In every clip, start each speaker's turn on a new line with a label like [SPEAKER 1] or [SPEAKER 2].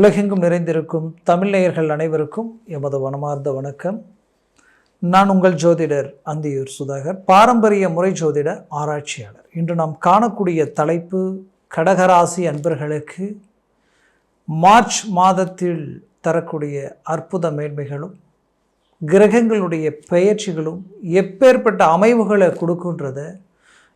[SPEAKER 1] உலகெங்கும் நிறைந்திருக்கும் தமிழ் நேயர்கள் அனைவருக்கும் எமது மனமார்ந்த வணக்கம். நான் உங்கள் ஜோதிடர் அந்தியூர் சுதாகர், பாரம்பரிய முறை ஜோதிட ஆராய்ச்சியாளர். இன்று நாம் காணக்கூடிய தலைப்பு கடகராசி அன்பர்களுக்கு மார்ச் மாதத்தில் தரக்கூடிய அற்புத மேன்மைகளும் கிரகங்களுடைய பெயர்ச்சிகளும் எப்பேற்பட்ட அமைவுகளை கொடுக்குன்றத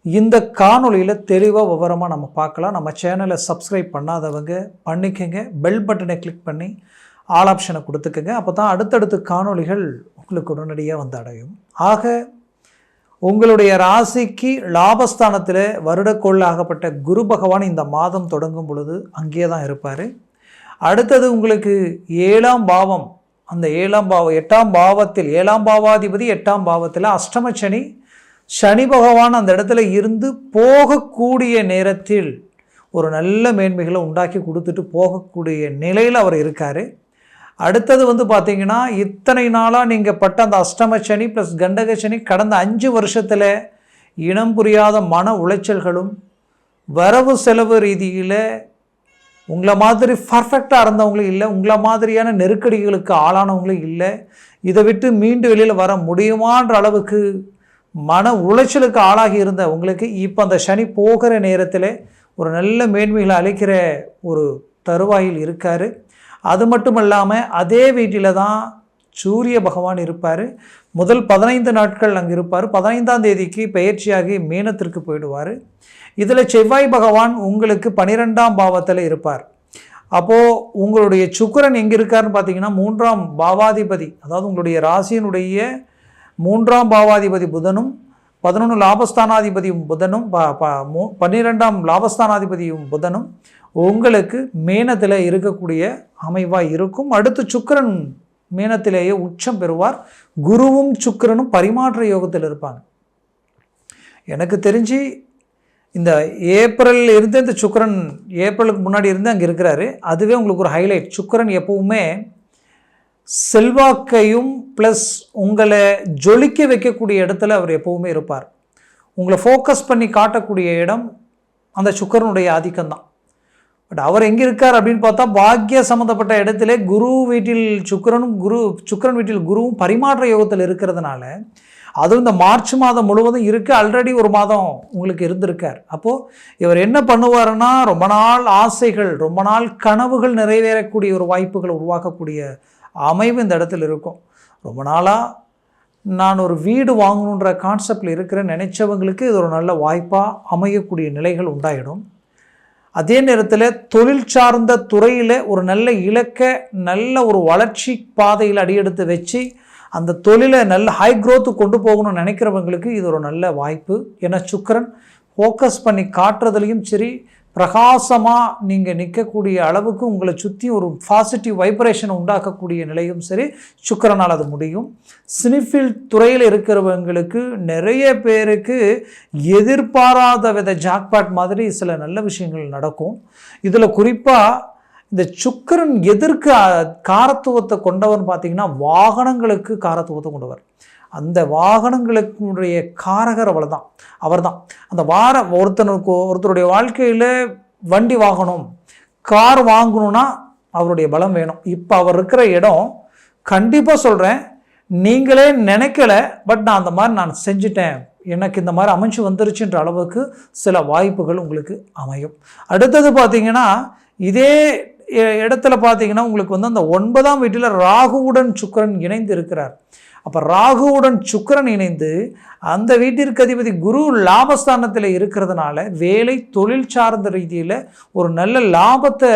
[SPEAKER 1] இந்த காணொலியில் தெளிவாக விவரமாக நம்ம பார்க்கலாம். நம்ம சேனலை சப்ஸ்கிரைப் பண்ணாதவங்க பண்ணிக்கங்க, பெல் பட்டனை கிளிக் பண்ணி ஆல் ஆப்ஷனை கொடுத்துக்கங்க. அப்போ தான் அடுத்தடுத்த காணொலிகள் உங்களுக்கு உடனடியாக வந்து அடையும். ஆக உங்களுடைய ராசிக்கு லாபஸ்தானத்தில் வருடக்கோள் குரு பகவான் இந்த மாதம் தொடங்கும் பொழுது அங்கேயே தான் இருப்பார். அடுத்தது உங்களுக்கு 7ஆம் பாவம், அந்த 7ஆம் பாவம் 8ஆம் பாவத்தில் 7ஆம் பாவாதிபதி 8ஆம் பாவத்தில் அஷ்டம சனி, சனி பகவான் அந்த இடத்துல இருந்து போகக்கூடிய நேரத்தில் ஒரு நல்ல மேன்மைகளை உண்டாக்கி கொடுத்துட்டு போகக்கூடிய நிலையில் அவர் இருக்கார். அடுத்தது பார்த்திங்கன்னா, இத்தனை நாளாக நீங்கள் பட்ட அந்த அஷ்டம சனி ப்ளஸ் கண்டக சனி கடந்த 5 வருஷத்தில் இனம் புரியாத மன உளைச்சல்களும் வரவு செலவு ரீதியில் உங்களை மாதிரி பர்ஃபெக்டாக இருந்தவங்களும் இல்லை, உங்களை மாதிரியான நெருக்கடிகளுக்கு ஆளானவங்களும் இல்லை. இதை விட்டு மீண்டு வெளியில் வர முடியுமான்ற அளவுக்கு மன உளைச்சலுக்கு ஆளாகி இருந்த உங்களுக்கு இப்போ அந்த சனி போகிற நேரத்தில் ஒரு நல்ல மேன்மைகளை அளிக்கிற ஒரு தருவாயில் இருக்கார். அது மட்டும் இல்லாமல் அதே வீட்டில் தான் சூரிய பகவான் இருப்பார். முதல் 15 நாட்கள் அங்கே இருப்பார். 15ஆம் தேதிக்கு பெயர்ச்சியாகி மீனத்திற்கு போயிடுவார். இதில் செவ்வாய் பகவான் உங்களுக்கு 12ஆம் பாவத்தில் இருப்பார். அப்போது உங்களுடைய சுக்கிரன் எங்கே இருக்காருன்னு பார்த்தீங்கன்னா 3ஆம் பாவாதிபதி, அதாவது உங்களுடைய ராசியினுடைய 3ஆம் பாவாதிபதி புதனும் 11 லாபஸ்தானாதிபதியும் புதனும் 12ஆம் லாபஸ்தானாதிபதியும் புதனும் உங்களுக்கு மீனத்தில் இருக்கக்கூடிய அமைவாக இருக்கும். அடுத்து சுக்கிரன் மீனத்திலேயே உச்சம் பெறுவார். குருவும் சுக்கிரனும் பரிமாற்ற யோகத்தில் இருப்பாங்க. எனக்கு தெரிஞ்சு இந்த ஏப்ரலில் இருந்து இந்த சுக்கிரன் ஏப்ரலுக்கு முன்னாடி இருந்து அங்கே இருக்கிறாரு. அதுவே உங்களுக்கு ஒரு ஹைலைட். சுக்கிரன் எப்பவுமே செல்வாக்கையும் ப்ளஸ் உங்களை ஜொலிக்க வைக்கக்கூடிய இடத்துல அவர் எப்போவுமே இருப்பார். உங்களை ஃபோக்கஸ் பண்ணி காட்டக்கூடிய இடம் அந்த சுக்கிரனுடைய ஆதிக்கம்தான். பட் அவர் எங்கே இருக்கார் அப்படின்னு பார்த்தா, பாக்கிய சம்மந்தப்பட்ட இடத்துல குரு வீட்டில் சுக்கிரன் வீட்டில் குருவும் பரிமாற்ற யோகத்தில் இருக்கிறதுனால, அதுவும் இந்த மார்ச் மாதம் முழுவதும் இருக்குது. ஆல்ரெடி ஒரு மாதம் உங்களுக்கு இருந்திருக்கார். அப்போது இவர் என்ன பண்ணுவாருன்னா, ரொம்ப நாள் ஆசைகள், ரொம்ப நாள் கனவுகள் நிறைவேறக்கூடிய ஒரு வாய்ப்புகளை உருவாக்கக்கூடிய அமைவு இந்த இடத்துல இருக்கும். ரொம்ப நாளாக நான் ஒரு வீடு வாங்கணுன்ற கான்செப்டில் இருக்கிற நினைச்சவங்களுக்கு இது ஒரு நல்ல வாய்ப்பாக அமையக்கூடிய நிலைகள் உண்டாயிடும். அதே நேரத்தில் தொழில் சார்ந்த துறையில் ஒரு நல்ல இலக்கை, நல்ல ஒரு வளர்ச்சி பாதையில் அடியெடுத்து வச்சு அந்த தொழிலை நல்ல ஹை க்ரோத்து கொண்டு போகணும்னு நினைக்கிறவங்களுக்கு இது ஒரு நல்ல வாய்ப்பு. ஏன்னா சுக்கிரன் ஃபோக்கஸ் பண்ணி காட்டுறதுலையும் சரி, பிரகாசமாக நீங்கள் நிற்கக்கூடிய அளவுக்கு உங்களை சுற்றி ஒரு பாசிட்டிவ் வைப்ரேஷனை உண்டாக்கக்கூடிய நிலையும் சரி சுக்கிரனால் அது முடியும். சினிஃபீல்ட் துறையில் இருக்கிறவங்களுக்கு நிறைய பேருக்கு எதிர்பாராத வித ஜாக்பாட் மாதிரி சில நல்ல விஷயங்கள் நடக்கும். இதில் குறிப்பாக இந்த சுக்கிரன் எதற்கு காரத்துவத்தை கொண்டவர்னு பார்த்தீங்கன்னா, வாகனங்களுக்கு காரத்துவத்தை கொண்டவர். அந்த வாகனங்களுடைய காரகர் அவர் தான். அந்த ஒருத்தருடைய வாழ்க்கையில் வண்டி வாங்கணும், கார் வாங்கணும்னா அவருடைய பலம் வேணும். இப்போ அவர் இருக்கிற இடம் கண்டிப்பாக சொல்கிறேன், நீங்களே நினைக்கல, பட் நான் அந்த மாதிரி நான் செஞ்சுட்டேன், எனக்கு இந்த மாதிரி அமைச்சு வந்துருச்சுன்ற அளவுக்கு சில வாய்ப்புகள் உங்களுக்கு அமையும். அடுத்தது பார்த்தீங்கன்னா, இதே இடத்துல பார்த்தீங்கன்னா உங்களுக்கு அந்த 9ஆம் வீட்டில் ராகுவுடன் சுக்கிரன் இணைந்து இருக்கிறார். அப்போ ராகுவுடன் சுக்கிரன் இணைந்து அந்த வீட்டிற்கு அதிபதி குரு லாபஸ்தானத்தில் இருக்கிறதுனால வேலை தொழில் சார்ந்த ரீதியில் ஒரு நல்ல லாபத்தை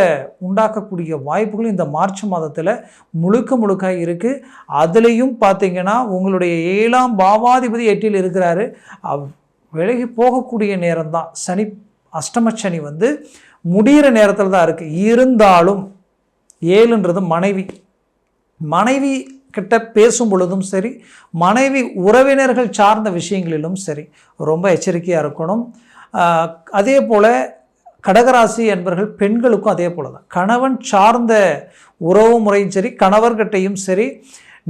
[SPEAKER 1] உண்டாக்கக்கூடிய வாய்ப்புகள் இந்த மார்ச் மாதத்தில் முழுக்க இருக்குது. அதுலேயும் பார்த்தீங்கன்னா உங்களுடைய 7ஆம் பாவாதிபதி 8இல் இருக்கிறாரு. விலகி போகக்கூடிய நேரம் தான் சனி, அஷ்டம சனி முடிகிற நேரத்தில் தான் இருக்குது. இருந்தாலும் 7ன்றது மனைவி கிட்ட பேசும் பொழுதும் சரி, மனைவி உறவினர்கள் சார்ந்த விஷயங்களிலும் சரி ரொம்ப எச்சரிக்கையாக இருக்கணும். அதே போல் கடகராசி என்பவர்கள் பெண்களுக்கும் அதே போல் தான். கணவன் சார்ந்த உறவு முறையும் சரி, கணவர்கிட்டையும் சரி,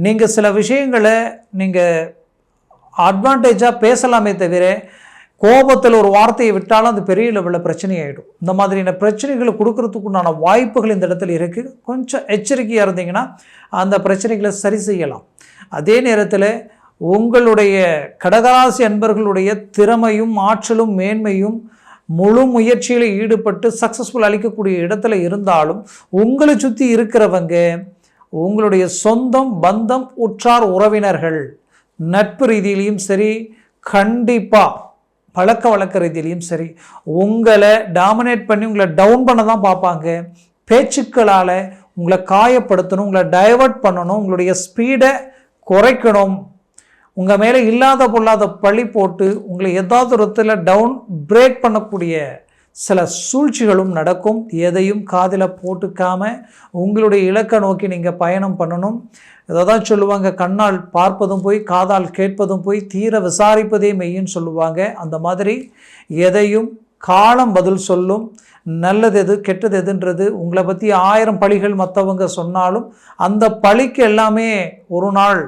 [SPEAKER 1] நீங்கள் சில விஷயங்களை நீங்கள் அட்வான்டேஜாக பேசலாமே தவிர கோபத்தில் ஒரு வார்த்தையை விட்டாலும் அது பெரிய லெவலில் பிரச்சனையாயிடும். இந்த மாதிரியான பிரச்சனைகளை கொடுக்கறதுக்குண்டான வாய்ப்புகள் இந்த இடத்துல இருக்குது. கொஞ்சம் எச்சரிக்கையாக இருந்தீங்கன்னா அந்த பிரச்சனைகளை சரி செய்யலாம். அதே நேரத்தில் உங்களுடைய கடகராசி அன்பர்களுடைய திறமையும் ஆற்றலும் மேன்மையும் முழு முயற்சியில் ஈடுபட்டு சக்ஸஸ்ஃபுல் அளிக்கக்கூடிய இடத்துல இருந்தாலும் உங்களை சுற்றி இருக்கிறவங்க உங்களுடைய சொந்தம், பந்தம், உற்றார் உறவினர்கள், நட்பு ரீதியிலையும் சரி, கண்டிப்பாக பழக்க வழக்க ரீதியிலையும் சரி உங்களை டாமினேட் பண்ணி உங்களை டவுன் பண்ண தான் பார்ப்பாங்க. பேச்சுக்களால் உங்களை காயப்படுத்தணும், உங்களை டைவர்ட் பண்ணணும், உங்களுடைய ஸ்பீடை குறைக்கணும், உங்கள் மேலே இல்லாத பொல்லாத பழி போட்டு உங்களை ஏதாவது ஒரு இடத்துல டவுன் பிரேக் பண்ணக்கூடிய சில சூழ்ச்சிகளும் நடக்கும். எதையும் காதில் போட்டுக்காமல் உங்களுடைய இலக்கை நோக்கி நீங்கள் பயணம் பண்ணணும். இதை தான் சொல்லுவாங்க, கண்ணால் பார்ப்பதும் போய் காதால் கேட்பதும் போய் தீர விசாரிப்பதே மெய்யின்னு சொல்லுவாங்க. அந்த மாதிரி எதையும் காலம் பதில் சொல்லும். நல்லது எது கெட்டது எதுன்றது உங்களை பற்றி 1000 பழிகள் மற்றவங்க சொன்னாலும் அந்த பழிக்கு எல்லாமே ஒரு நாள்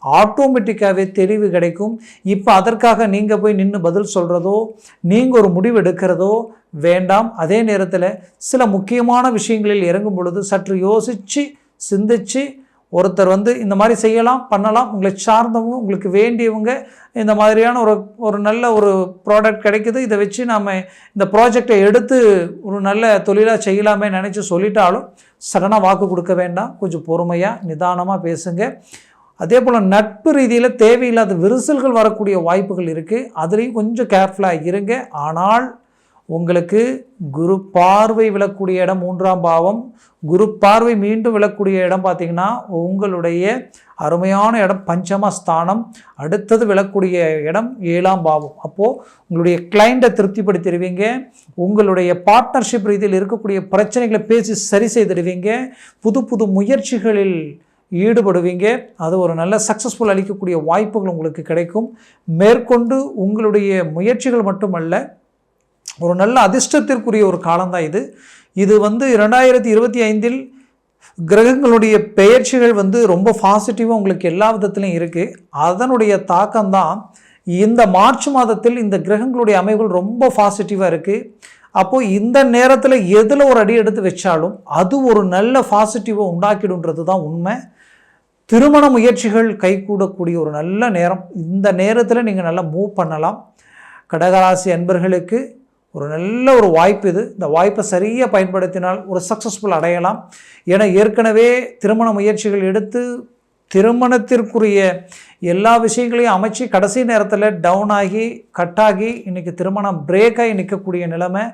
[SPEAKER 1] ஆட்டோமேட்டிக்காகவே தெளிவு கிடைக்கும். இப்போ அதற்காக நீங்கள் போய் நின்று பதில் சொல்கிறதோ நீங்கள் ஒரு முடிவு எடுக்கிறதோ வேண்டாம். அதே நேரத்தில் சில முக்கியமான விஷயங்களில் இறங்கும் பொழுது சற்று யோசித்து சிந்தித்து ஒருத்தர் இந்த மாதிரி செய்யலாம் பண்ணலாம், உங்களை சார்ந்தவங்க உங்களுக்கு வேண்டியவங்க இந்த மாதிரியான ஒரு நல்ல ஒரு ப்ராடக்ட் கிடைக்குது, இதை வச்சு நாம் இந்த ப்ராஜெக்டை எடுத்து ஒரு நல்ல தொழிலாக செய்யலாமே நினச்சி சொல்லிட்டாலும் சடனாக வாக்கு கொடுக்க வேண்டாம். கொஞ்சம் பொறுமையாக நிதானமாக பேசுங்க. அதே போல் நட்பு ரீதியில் தேவையில்லாத விரிசல்கள் வரக்கூடிய வாய்ப்புகள் இருக்குது. அதுலேயும் கொஞ்சம் கேர்ஃபுல்லாக இருங்க. ஆனால் உங்களுக்கு குரு பார்வை விழக்கூடிய இடம் 3ஆம் பாவம், குரு பார்வை மீண்டும் விழக்கூடிய இடம் பார்த்திங்கன்னா உங்களுடைய அருமையான இடம் பஞ்சமஸ்தானம், அடுத்தது விழக்கூடிய இடம் 7ஆம் பாவம். அப்போது உங்களுடைய கிளைண்ட்டை திருப்திப்படுத்திடுவீங்க, உங்களுடைய பார்ட்னர்ஷிப் ரீதியில் இருக்கக்கூடிய பிரச்சனைகளை பேசி சரி செய்திடுவீங்க, புது புது முயற்சிகளில் ஈடுபடுவீங்க. அது ஒரு நல்ல சக்ஸஸ்ஃபுல் அளிக்கக்கூடிய வாய்ப்புகள் உங்களுக்கு கிடைக்கும். மேற்கொண்டு உங்களுடைய முயற்சிகள் மட்டுமல்ல, ஒரு நல்ல அதிர்ஷ்டத்திற்குரிய ஒரு காலம்தான் இது. இது 2025 கிரகங்களுடைய பெயர்ச்சிகள் ரொம்ப பாசிட்டிவாக உங்களுக்கு எல்லா விதத்துலையும் இருக்குது. அதனுடைய தாக்கம்தான் இந்த மார்ச் மாதத்தில் இந்த கிரகங்களுடைய அமைவுகள் ரொம்ப பாசிட்டிவாக இருக்குது. அப்போது இந்த நேரத்தில் எதில் ஒரு அடி எடுத்து வச்சாலும் அது ஒரு நல்ல பாசிட்டிவை உண்டாக்கிடுன்றது தான் உண்மை. திருமண முயற்சிகள் கைகூடக்கூடிய ஒரு நல்ல நேரம். இந்த நேரத்தில் நீங்கள் நல்லா மூவ் பண்ணலாம். கடகராசி அன்பர்களுக்கு ஒரு நல்ல ஒரு வாய்ப்பு இது. இந்த வாய்ப்பை சரியாக பயன்படுத்தினால் ஒரு சக்ஸஸ்ஃபுல் அடையலாம். ஏன்னா ஏற்கனவே திருமண முயற்சிகள் எடுத்து திருமணத்திற்குரிய எல்லா விஷயங்களையும் அமைச்சு கடைசி நேரத்தில் டவுன் ஆகி கட்டாகி இன்றைக்கி திருமணம் பிரேக் ஆகி நிற்கக்கூடிய நிலைமை.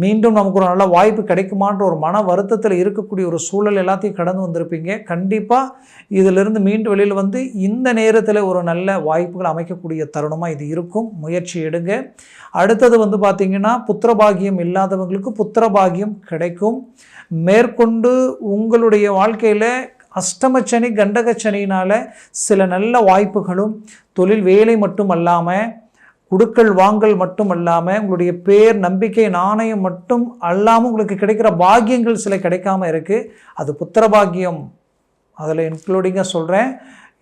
[SPEAKER 1] மீண்டும் நமக்கு ஒரு நல்ல வாய்ப்பு கிடைக்குமான்ற ஒரு மன வருத்தத்தில் இருக்கக்கூடிய ஒரு சூழல் எல்லாத்தையும் கடந்து வந்திருப்பீங்க. கண்டிப்பாக இதிலிருந்து மீண்டும் வெளியில் இந்த நேரத்தில் ஒரு நல்ல வாய்ப்புகள் அமைக்கக்கூடிய தருணமாக இது இருக்கும். முயற்சி எடுங்க. அடுத்தது பார்த்திங்கன்னா புத்திரபாகியம் இல்லாதவங்களுக்கு புத்திரபாகியம் கிடைக்கும். மேற்கொண்டு உங்களுடைய வாழ்க்கையில் அஷ்டமச்சனி கண்டகச்சனியினால் சில நல்ல வாய்ப்புகளும் தொழில் வேலை மட்டும் அல்லாமல் குடுக்கல் வாங்கல் மட்டும் அல்லாமல் உங்களுடைய பேர் நம்பிக்கை நாணயம் மட்டும் அல்லாமல் உங்களுக்கு கிடைக்கிற பாக்கியங்கள் சில கிடைக்காம இருக்குது. அது புத்திர பாக்கியம். அதில் இன்க்ளூடிங்காக சொல்கிறேன்,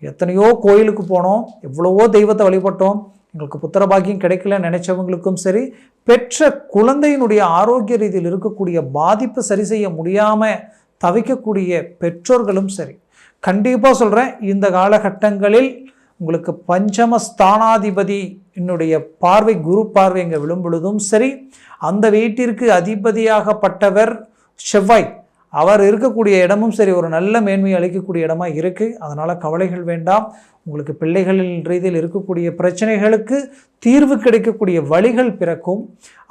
[SPEAKER 1] எத்தனையோ கோயிலுக்கு போனோம், எவ்வளவோ தெய்வத்தை வழிபட்டோம், எங்களுக்கு புத்திர பாக்கியம் கிடைக்கல நினைச்சவங்களுக்கும் சரி, பெற்ற குழந்தையினுடைய ஆரோக்கிய ரீதியில் இருக்கக்கூடிய பாதிப்பு சரி செய்ய முடியாமல் தவிக்கக்கூடிய பெற்றோர்களும் சரி, கண்டிப்பாக சொல்கிறேன் இந்த காலகட்டங்களில் உங்களுக்கு பஞ்சமஸ்தானாதிபதி என்னுடைய பார்வை குரு பார்வை இங்கே விழும் பொழுதும் சரி, அந்த வீட்டிற்கு அதிபதியாகப்பட்டவர் செவ்வாய் அவர் இருக்கக்கூடிய இடமும் சரி ஒரு நல்ல மேன்மை அளிக்கக்கூடிய இடமா இருக்குது. அதனால் கவலைகள் வேண்டாம். உங்களுக்கு பிள்ளைகளின் ரீதியில் இருக்கக்கூடிய பிரச்சனைகளுக்கு தீர்வு கிடைக்கக்கூடிய வழிகள் பிறக்கும்.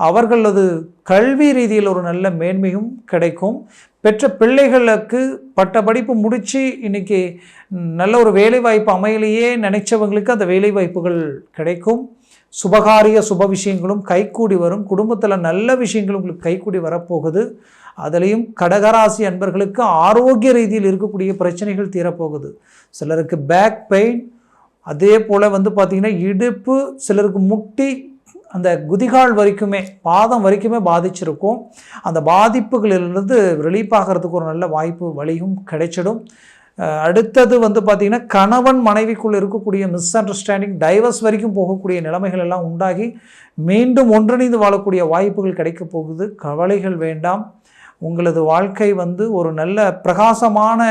[SPEAKER 1] அவர்களது கல்வி ரீதியில் ஒரு நல்ல மேன்மையும் கிடைக்கும். பெற்ற பிள்ளைகளுக்கு பட்ட படிப்பு முடித்து இன்றைக்கி நல்ல ஒரு வேலைவாய்ப்பு அமையிலேயே நினைச்சவங்களுக்கு அந்த வேலைவாய்ப்புகள் கிடைக்கும். சுபகாரிய சுப விஷயங்களும் கைகூடி வரும். குடும்பத்தில் நல்ல விஷயங்களும் உங்களுக்கு கைகூடி வரப்போகுது. அதுலேயும் கடகராசி அன்பர்களுக்கு ஆரோக்கிய ரீதியில் இருக்கக்கூடிய பிரச்சனைகள் தீரப்போகுது. சிலருக்கு பேக் பெயின், அதே போல் பார்த்திங்கன்னா இடுப்பு, சிலருக்கு முட்டி, அந்த குதிகால் வரைக்குமே பாதம் வரைக்குமே பாதிச்சிருக்கும். அந்த பாதிப்புகளிலிருந்து ரிலீஃப் ஆகிறதுக்கு ஒரு நல்ல வாய்ப்பு வழியும் கிடைச்சிடும். அடுத்தது வந்து பார்த்திங்கன்னா கணவன் மனைவிக்குள் இருக்கக்கூடிய மிஸ் அண்டர்ஸ்டாண்டிங் டைவர்ஸ் வரைக்கும் போகக்கூடிய நிலைமைகள் எல்லாம் உண்டாகி மீண்டும் ஒன்றிணைந்து வாழக்கூடிய வாய்ப்புகள் கிடைக்க போகுது. கவலைகள் வேண்டாம். உங்களது வாழ்க்கை வந்து ஒரு நல்ல பிரகாசமான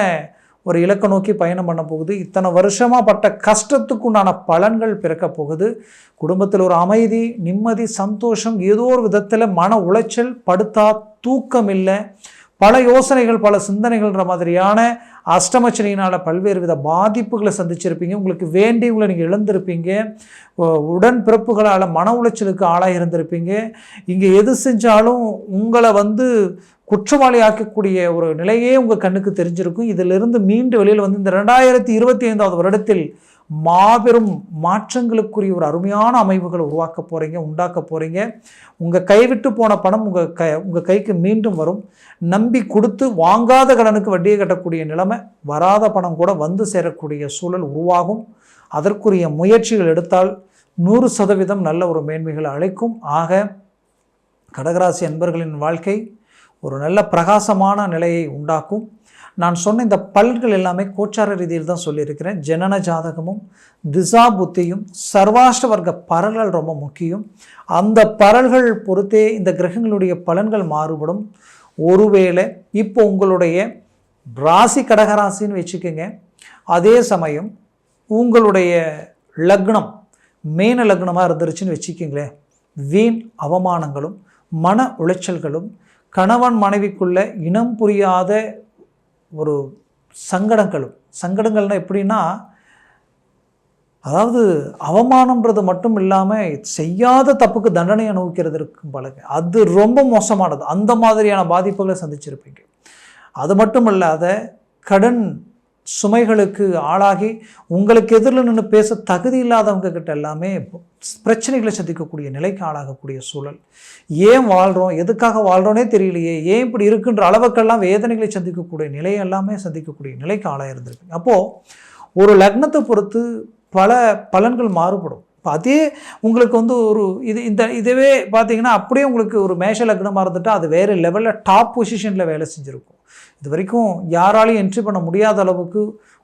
[SPEAKER 1] ஒரு இலக்கை நோக்கி பயணம் பண்ண போகுது. இத்தனை வருஷமாக பட்ட கஷ்டத்துக்குண்டான பலன்கள் பிறக்க போகுது. குடும்பத்தில் ஒரு அமைதி, நிம்மதி, சந்தோஷம், ஏதோ ஒரு விதத்தில் மன உளைச்சல், படுத்தா தூக்கம் இல்லை, பல யோசனைகள், பல சிந்தனைகள்ன்ற மாதிரியான அஷ்டமச்சனியினால் பல்வேறு வித பாதிப்புகளை சந்திச்சிருப்பீங்க. உங்களுக்கு வேண்டியவங்களை நீங்கள் இழந்திருப்பீங்க. உடன் பிறப்புகளால் மன உளைச்சலுக்கு ஆளாக இருந்திருப்பீங்க. இங்கே எது செஞ்சாலும் உங்களை வந்து குற்றவாளி ஆக்கக்கூடிய ஒரு நிலையே உங்கள் கண்ணுக்கு தெரிஞ்சிருக்கும். இதிலிருந்து மீண்டு வெளியில் வந்து இந்த 2025 வருடத்தில் மாபெரும் மாற்றங்களுக்குரிய ஒரு அருமையான அமைவுகளை உருவாக்க போகிறீங்க, உண்டாக்க போகிறீங்க. உங்கள் கைவிட்டு போன பணம் உங்கள் கைக்கு மீண்டும் வரும். நம்பி கொடுத்து வாங்காத கடனுக்கு வட்டியை கட்டக்கூடிய நிலைமை, வராத பணம் கூட வந்து சேரக்கூடிய சூழல் உருவாகும். அதற்குரிய முயற்சிகள் எடுத்தால் 100% நல்ல ஒரு மேன்மைகளை அளிக்கும். ஆக கடகராசி அன்பர்களின் வாழ்க்கை ஒரு நல்ல பிரகாசமான நிலையை உண்டாக்கும். நான் சொன்ன இந்த பலன்கள் எல்லாமே கோச்சார ரீதியில் தான் சொல்லியிருக்கிறேன். ஜனன ஜாதகமும் திசா புத்தியும் சர்வாஷ்ட வர்க்க பரல்கள் ரொம்ப முக்கியம். அந்த பரல்கள் பொறுத்தே இந்த கிரகங்களுடைய பலன்கள் மாறுபடும். ஒருவேளை இப்போ உங்களுடைய ராசி கடகராசின்னு வச்சுக்கோங்க, அதே சமயம் உங்களுடைய லக்னம் மேன லக்னமாக இருந்துருச்சுன்னு வச்சுக்கிங்களேன், வீண் அவமானங்களும் மன உளைச்சல்களும் கணவன் மனைவிக்குள்ள இனம் புரியாத ஒரு சங்கடங்கள்னால் எப்படின்னா, அதாவது அவமானன்றது மட்டும் இல்லாமல் செய்யாத தப்புக்கு தண்டனை அனுபவிக்கிறதுக்கு பழகு, அது ரொம்ப மோசமானது. அந்த மாதிரியான பாதிப்புகளை சந்திச்சிருப்பீங்க. அது மட்டும் இல்லாத கடன் சுமைகளுக்கு ஆளாகி உங்களுக்கு எதிரில் நின்று பேச தகுதி இல்லாதவங்க கிட்ட எல்லாமே பிரச்சனைகளை சந்திக்கக்கூடிய நிலைக்கு ஆளாகக்கூடிய சூழல். ஏன் வாழ்கிறோம், எதுக்காக வாழ்கிறோன்னே தெரியலையே, ஏன் இப்படி இருக்குன்ற அளவுக்கெல்லாம் வேதனைகளை சந்திக்கக்கூடிய நிலையை எல்லாமே சந்திக்கக்கூடிய நிலைக்கு ஆளாக இருந்திருக்கு. அப்போது ஒரு லக்னத்தை பொறுத்து பல பலன்கள் மாறுபடும். இப்போ அதே உங்களுக்கு வந்து ஒரு இதுவே பார்த்தீங்கன்னா அப்படியே உங்களுக்கு ஒரு மேஷ லக்னமாக இருந்துட்டால் அது வேறு லெவலில் டாப் பொசிஷனில் வேலை செஞ்சுருக்கும். இது வரைக்கும் யாராலையும் என்ட்ரி பண்ண முடியாத அளவுக்கு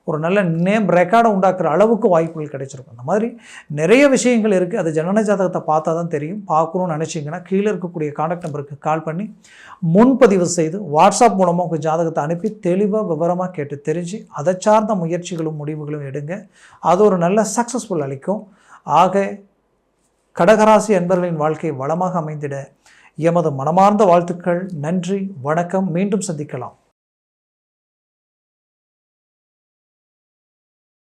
[SPEAKER 1] ஒரு நல்ல நேம் ரெக்கார்டை உண்டாக்குற அளவுக்கு வாய்ப்புகள் கிடைச்சிருக்கும். அந்த மாதிரி நிறைய விஷயங்கள் இருக்குது. அது ஜனன ஜாதகத்தை பார்த்தா தான் தெரியும். பார்க்கணும்னு நினச்சிங்கன்னா கீழே இருக்கக்கூடிய கான்டாக்ட் நம்பருக்கு கால் பண்ணி முன்பதிவு செய்து வாட்ஸ்அப் மூலமாக உங்கள் ஜாதகத்தை அனுப்பி தெளிவாக விவரமாக கேட்டு தெரிஞ்சு அதை சார்ந்த முயற்சிகளும் முடிவுகளும் எடுங்க. அது ஒரு நல்ல சக்ஸஸ்ஃபுல் அளிக்கும். ஆக கடகராசி அன்பர்களின் வாழ்க்கை வளமாக அமைந்திட எமது மனமார்ந்த வாழ்த்துக்கள். நன்றி, வணக்கம். மீண்டும் சந்திக்கலாம்.